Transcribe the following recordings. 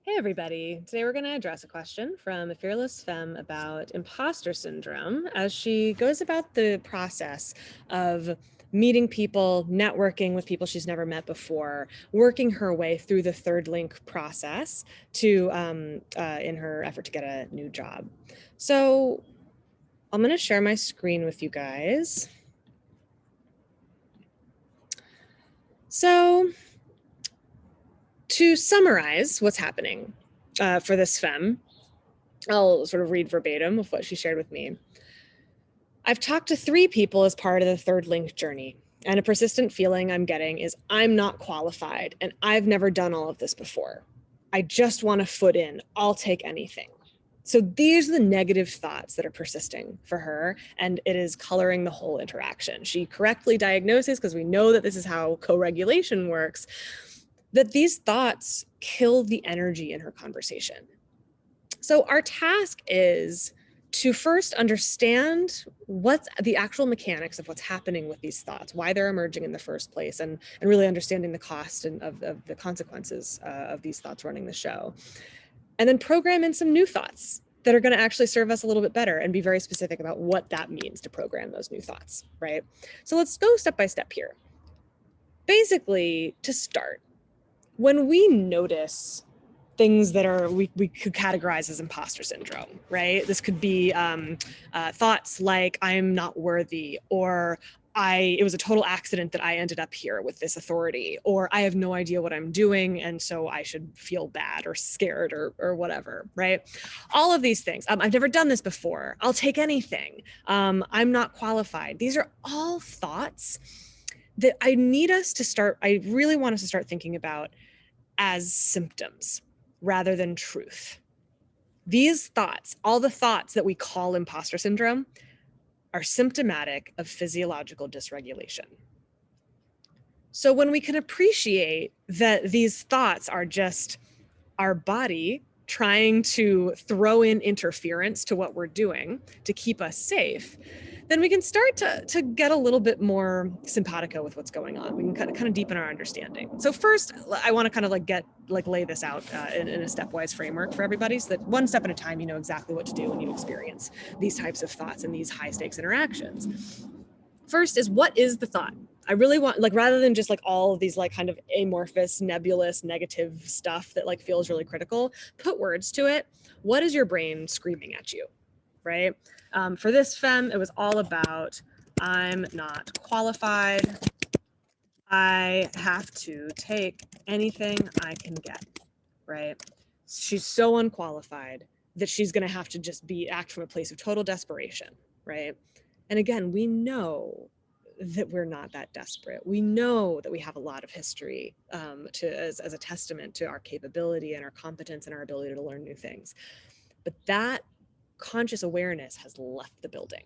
Hey everybody, today we're going to address a question from a fearless femme about imposter syndrome as she goes about the process of meeting people, networking with people she's never met before, working her way through the third link process to in her effort to get a new job. So I'm going to share my screen with you guys. So to summarize what's happening for this femme, I'll sort of read verbatim of what she shared with me. I've talked to 3 people as part of the third link journey, and a persistent feeling I'm getting is I'm not qualified and I've never done all of this before. I just want to foot in. I'll take anything. So these are the negative thoughts that are persisting for her, and it is coloring the whole interaction. She correctly diagnoses, because we know that this is how co-regulation works, that these thoughts kill the energy in her conversation. So our task is to first understand what's the actual mechanics of what's happening with these thoughts, why they're emerging in the first place, and really understanding the cost and of the consequences of these thoughts running the show. And then program in some new thoughts that are going to actually serve us a little bit better and be very specific about what that means to program those new thoughts, right? So let's go step by step here. Basically, to start, when we notice things that are we could categorize as imposter syndrome, right? This could be thoughts like I'm not worthy, or it was a total accident that I ended up here with this authority, or I have no idea what I'm doing and so I should feel bad or scared or whatever, right? All of these things. I've never done this before. I'll take anything. I'm not qualified. These are all thoughts that I really want us to start thinking about as symptoms rather than truth. These thoughts, all the thoughts that we call imposter syndrome, are symptomatic of physiological dysregulation. So when we can appreciate that these thoughts are just our body trying to throw in interference to what we're doing to keep us safe, then we can start to get a little bit more simpatico with what's going on. We can kind of deepen our understanding. So first, I want to kind of lay this out in a stepwise framework for everybody, so that one step at a time, you know exactly what to do when you experience these types of thoughts and these high stakes interactions. First is, what is the thought? I really want, rather than just all of these kind of amorphous, nebulous, negative stuff that feels really critical, put words to it. What is your brain screaming at you, right? For this femme, it was all about, I'm not qualified. I have to take anything I can get, right? She's so unqualified that she's going to have to just act from a place of total desperation, right? And again, we know that we're not that desperate. We know that we have a lot of history as a testament to our capability and our competence and our ability to learn new things. But that conscious awareness has left the building,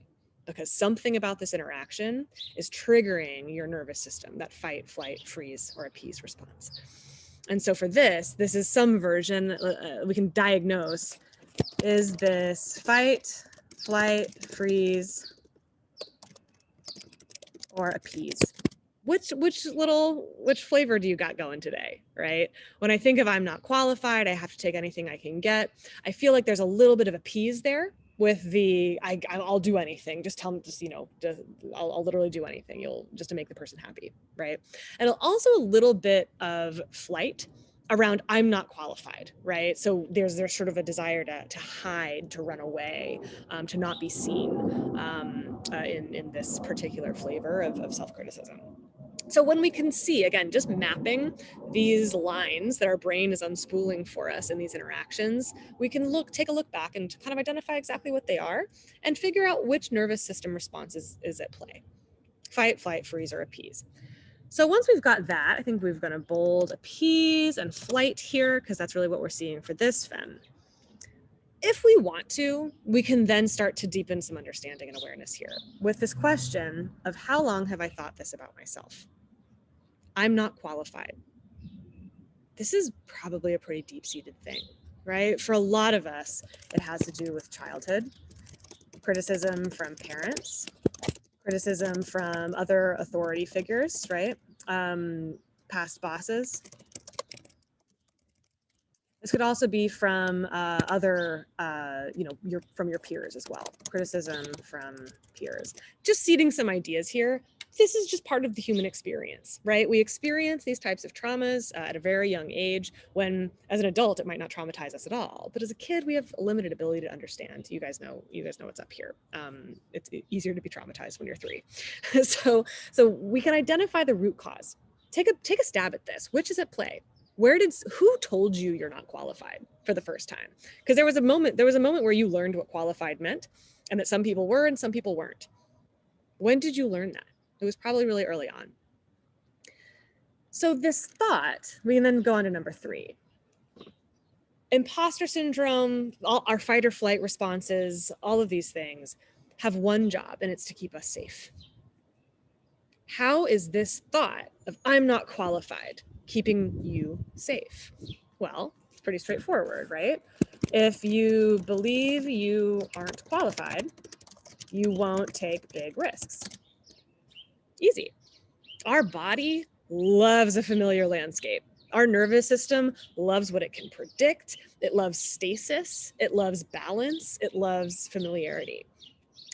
because something about this interaction is triggering your nervous system, that fight, flight, freeze, or appease response. And so for this is some version we can diagnose. Is this fight, flight, freeze, or appease? Which flavor do you got going today, right? When I think of I'm not qualified, I have to take anything I can get, I feel like there's a little bit of appease there with the I'll do anything. Just tell them, I'll literally do anything. Just to make the person happy, right? And also a little bit of flight around I'm not qualified, right? So there's sort of a desire to hide, to run away, to not be seen in this particular flavor of self-criticism. So when we can see, again, just mapping these lines that our brain is unspooling for us in these interactions, we can take a look back and kind of identify exactly what they are and figure out which nervous system response is at play. Fight, flight, freeze, or appease. So once we've got that, I think we're going to bold appease and flight here, because that's really what we're seeing for this femme. If we want to, we can then start to deepen some understanding and awareness here with this question of, how long have I thought this about myself? I'm not qualified. This is probably a pretty deep-seated thing, right? For a lot of us, it has to do with childhood, criticism from parents, criticism from other authority figures, right? Past bosses. This could also be from other, from your peers as well. Criticism from peers. Just seeding some ideas here. This is just part of the human experience, right? We experience these types of traumas at a very young age when, as an adult, it might not traumatize us at all. But as a kid, we have a limited ability to understand. You guys know what's up here. It's easier to be traumatized when you're 3. so we can identify the root cause. Take a stab at this. Which is at play? Who told you you're not qualified for the first time? Because there was a moment where you learned what qualified meant and that some people were and some people weren't. When did you learn that? It was probably really early on. So this thought, we can then go on to number 3. Imposter syndrome, all our fight or flight responses, all of these things have one job, and it's to keep us safe. How is this thought of I'm not qualified keeping you safe? Well, it's pretty straightforward, right? If you believe you aren't qualified, you won't take big risks. Easy. Our body loves a familiar landscape. Our nervous system loves what it can predict. It loves stasis. It loves balance. It loves familiarity.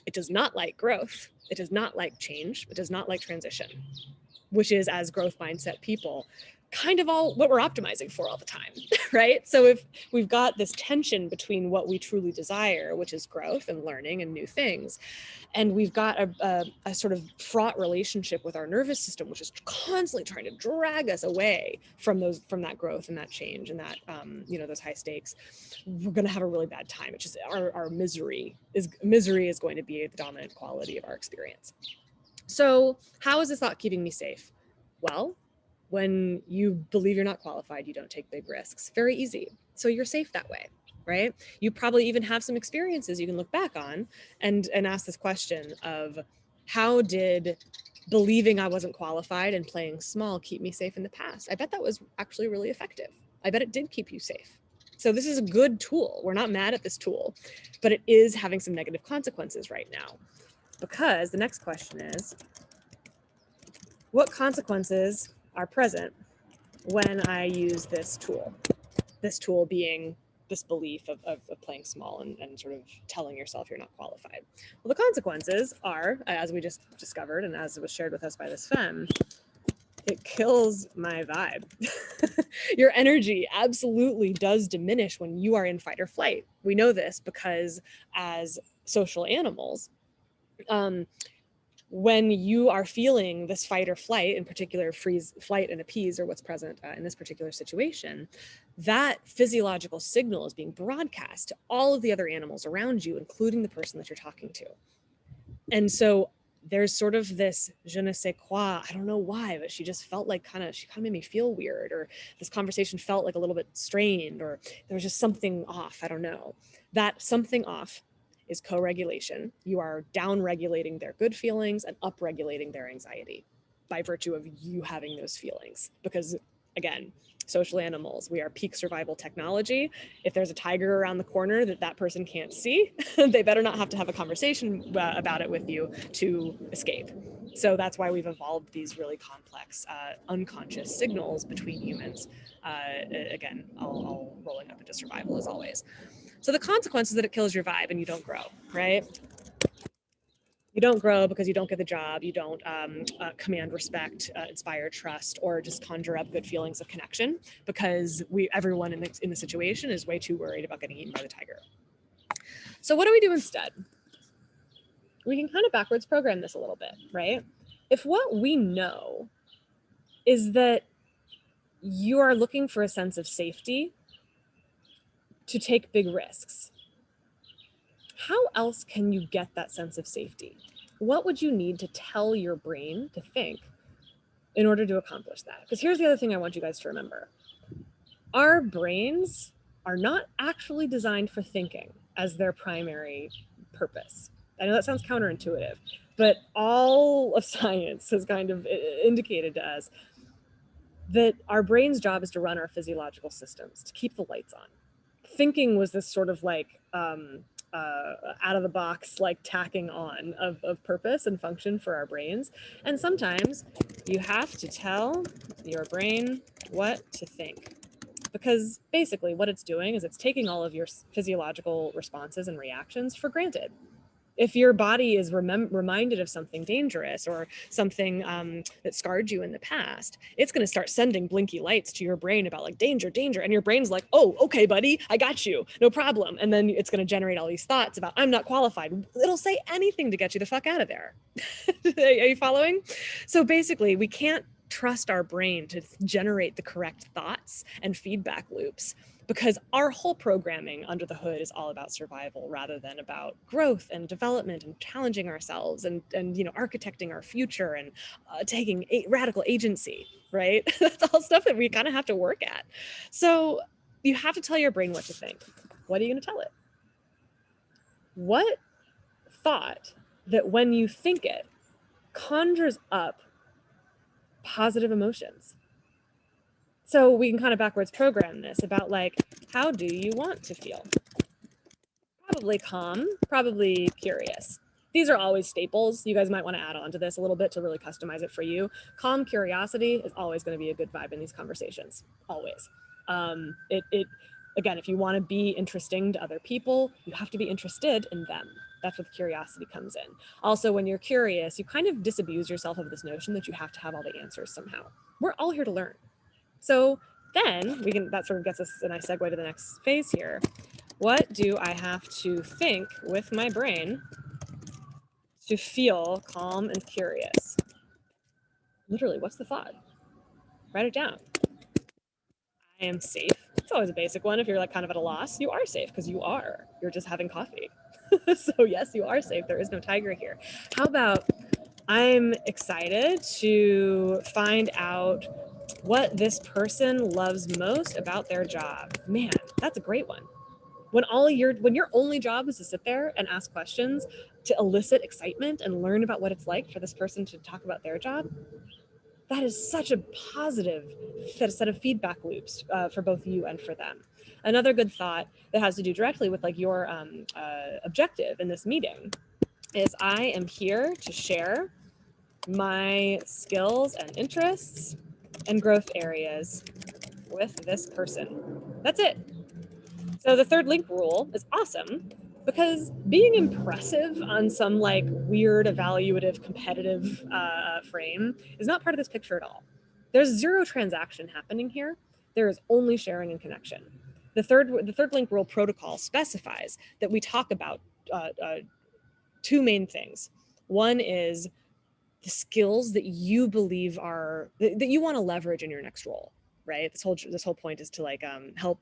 It does not like growth. It does not like change. It does not like transition, which is, as growth mindset people, kind of all what we're optimizing for all the time, right? So if we've got this tension between what we truly desire, which is growth and learning and new things, and we've got a sort of fraught relationship with our nervous system, which is constantly trying to drag us away from that growth and that change and that those high stakes, we're going to have a really bad time. It's just our misery is going to be the dominant quality of our experience. So how is this thought keeping me safe? Well, when you believe you're not qualified, you don't take big risks. Very easy. So you're safe that way, right? You probably even have some experiences you can look back on and ask this question of, how did believing I wasn't qualified and playing small keep me safe in the past? I bet that was actually really effective. I bet it did keep you safe. So this is a good tool. We're not mad at this tool, but it is having some negative consequences right now. Because the next question is, what consequences are present when I use this tool? This tool being this belief of playing small and sort of telling yourself you're not qualified. Well, the consequences are, as we just discovered and as it was shared with us by this femme, it kills my vibe. Your energy absolutely does diminish when you are in fight or flight. We know this because as social animals, when you are feeling this fight or flight, in particular freeze, flight, and appease are what's present in this particular situation, that physiological signal is being broadcast to all of the other animals around you, including the person that you're talking to. And so there's sort of this je ne sais quoi, I don't know why, but she just felt like she kind of made me feel weird, or this conversation felt like a little bit strained, or there was just something off, I don't know. That something off is co-regulation. You are down-regulating their good feelings and up-regulating their anxiety by virtue of you having those feelings. Because again, social animals, we are peak survival technology. If there's a tiger around the corner that person can't see, they better not have to have a conversation about it with you to escape. So that's why we've evolved these really complex unconscious signals between humans. Again, all rolling up into survival as always. So the consequence is that it kills your vibe and you don't grow, right? You don't grow because you don't get the job, you don't command respect, inspire trust, or just conjure up good feelings of connection, because everyone in the situation is way too worried about getting eaten by the tiger. So what do we do instead? We can kind of backwards program this a little bit, right? If what we know is that you are looking for a sense of safety to take big risks, how else can you get that sense of safety? What would you need to tell your brain to think in order to accomplish that? Because here's the other thing I want you guys to remember. Our brains are not actually designed for thinking as their primary purpose. I know that sounds counterintuitive, but all of science has kind of indicated to us that our brain's job is to run our physiological systems, to keep the lights on. Thinking was this sort of like out of the box, like tacking on of purpose and function for our brains. And sometimes you have to tell your brain what to think. because basically what it's doing is it's taking all of your physiological responses and reactions for granted. If your body is reminded of something dangerous or something that scarred you in the past, it's going to start sending blinky lights to your brain about like danger, danger. And your brain's like, oh, okay, buddy, I got you, no problem. And then it's going to generate all these thoughts about, I'm not qualified. It'll say anything to get you the fuck out of there. Are you following? So basically, we can't trust our brain to generate the correct thoughts and feedback loops, because our whole programming under the hood is all about survival rather than about growth and development and challenging ourselves and architecting our future and taking radical agency, right? That's all stuff that we kind of have to work at. So you have to tell your brain what to think. What are you going to tell it? What thought that when you think it conjures up positive emotions? So we can kind of backwards program this about like, how do you want to feel? Probably calm, probably curious. These are always staples. You guys might want to add on to this a little bit to really customize it for you. Calm curiosity is always going to be a good vibe in these conversations, always. Again, if you want to be interesting to other people, you have to be interested in them. That's where the curiosity comes in. Also, when you're curious, you kind of disabuse yourself of this notion that you have to have all the answers somehow. We're all here to learn. So then that sort of gets us a nice segue to the next phase here. What do I have to think with my brain to feel calm and curious? Literally, what's the thought? Write it down. I am safe. It's always a basic one. If you're like kind of at a loss, you are safe because you are. You're just having coffee. So yes, you are safe. There is no tiger here. How about I'm excited to find out what this person loves most about their job. Man, that's a great one. When your only job is to sit there and ask questions to elicit excitement and learn about what it's like for this person to talk about their job, that is such a positive set of feedback loops for both you and for them. Another good thought that has to do directly with like your objective in this meeting is I am here to share my skills and interests and growth areas with this person. That's it. So the third link rule is awesome because being impressive on some like weird evaluative competitive frame is not part of this picture at all. There's zero transaction happening here. There is only sharing and connection. The third link rule protocol specifies that we talk about two main things. One is the skills that you believe that you want to leverage in your next role, right? This whole point is to like help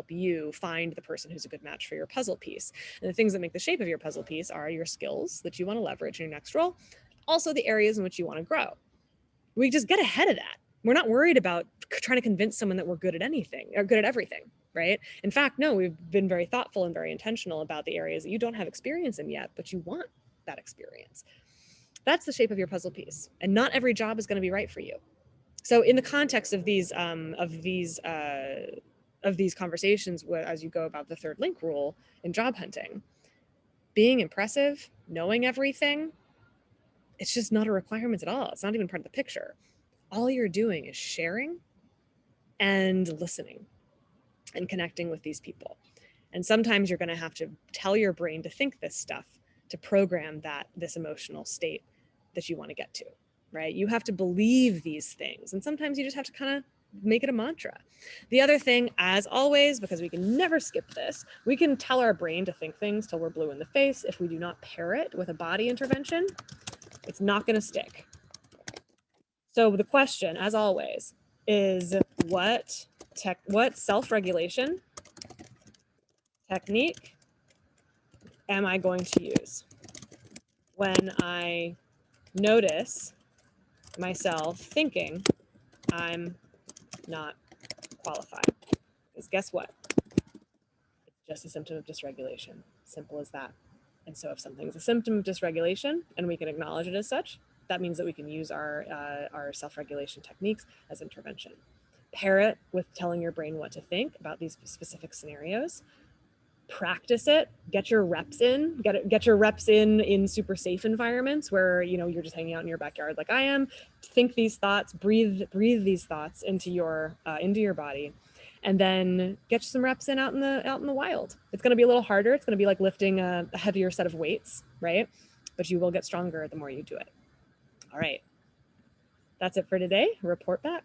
you find the person who's a good match for your puzzle piece. And the things that make the shape of your puzzle piece are your skills that you want to leverage in your next role, also the areas in which you want to grow. We just get ahead of that. We're not worried about trying to convince someone that we're good at anything or good at everything, right? In fact, no, we've been very thoughtful and very intentional about the areas that you don't have experience in yet, but you want that experience. That's the shape of your puzzle piece, and not every job is going to be right for you. So in the context of these conversations, as you go about the third link rule in job hunting, being impressive, knowing everything, it's just not a requirement at all. It's not even part of the picture. All you're doing is sharing and listening and connecting with these people. And sometimes you're going to have to tell your brain to think this stuff to program this emotional state that you want to get to, right? You have to believe these things. And sometimes you just have to kind of make it a mantra. The other thing, as always, because we can never skip this, we can tell our brain to think things till we're blue in the face. If we do not pair it with a body intervention, it's not going to stick. So the question, as always, is what self-regulation technique am I going to use when I notice myself thinking I'm not qualified? Because guess what? It's just a symptom of dysregulation. Simple as that. And so if something's a symptom of dysregulation and we can acknowledge it as such, that means that we can use our self-regulation techniques as intervention. Pair it with telling your brain what to think about these specific scenarios. Practice it, get your reps in, get your reps in super safe environments where you're just hanging out in your backyard like I am. Think these thoughts, breathe these thoughts into your body, and then get some reps in out in the wild. It's going to be a little harder. It's going to be like lifting a heavier set of weights, right? But you will get stronger the more you do it. All right. That's it for today. Report back.